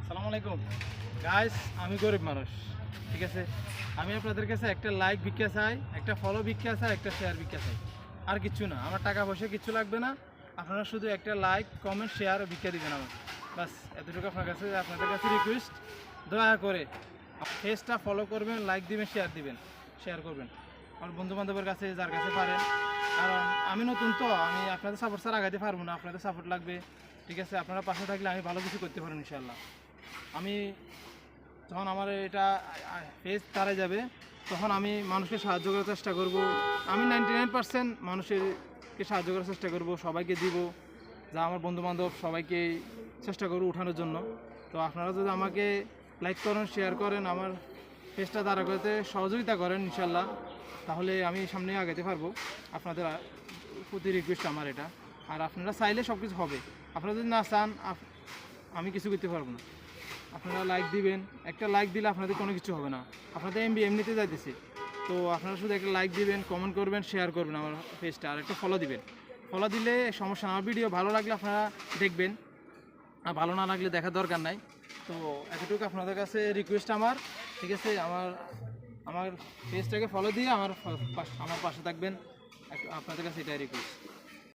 আসসালামু আলাইকুম গাইস, আমি গরিব মানুষ, ঠিক আছে। আমি আপনাদের কাছে একটা লাইক ভিক্ষা চাই, একটা ফলো ভিক্ষা চাই, একটা শেয়ার ভিক্ষা চাই, আর কিছু না। আমার টাকা পয়সা কিছু লাগবে না। আপনারা শুধু একটা লাইক, কমেন্ট, শেয়ার ভিক্ষা দিবেন আমার, বাস এতটুকু আপনাদের কাছে রিকোয়েস্ট। দয়া করে পেজটা ফলো করবেন, লাইক দিবেন, শেয়ার করবেন আমার বন্ধু বান্ধবের কাছে, যার কাছে পারেন। কারণ আমি নতুন, তো আমি আপনাদের সাপোর্ট ছাড়া আগাইতে পারবো না, আপনাদের সাপোর্ট লাগবে, ঠিক আছে। আপনারা পাশে থাকলে আমি ভালো কিছু করতে পারবো ইনশাল্লাহ। আমি যখন আমার এটা ফেজ তারা যাবে, তখন আমি মানুষকে সাহায্য করার চেষ্টা করব। আমি 99% মানুষেরকে সাহায্য করার চেষ্টা করব, সবাইকে দিব, যা আমার বন্ধুবান্ধব সবাইকে চেষ্টা করব উঠানোর জন্য। তো আপনারা যদি আমাকে লাইক করেন, শেয়ার করেন, আমার পেজটা দাঁড়া করতে সহযোগিতা করেন ইনশাল্লাহ, তাহলে আমি সামনে আগাতে পারবো। আপনাদের প্রতি রিকোয়েস্ট আমার এটা। আর আপনারা চাইলে সব কিছু হবে, আপনারা যদি না চান আমি কিছু করতে পারবো না। আপনারা লাইক দিবেন, একটা লাইক দিলে আপনাদের কোনো কিছু হবে না, আপনাদের এমবি এমনিতে যাইতেছে। তো আপনারা শুধু একটা লাইক দিবেন, কমেন্ট করবেন, শেয়ার করবেন আমার পেজটা, আর একটা ফলো দিবেন। ফলো দিলে সমস্যা না, আমার ভিডিও ভালো লাগলে আপনারা দেখবেন, আর ভালো না লাগলে দেখার দরকার নাই। তো এতটুকু আপনাদের কাছে রিকোয়েস্ট আমার, ঠিক আছে। আমার পেজটাকে ফলো দিয়ে আমার পাশে থাকবেন, আপনাদের কাছে এটাই রিকোয়েস্ট।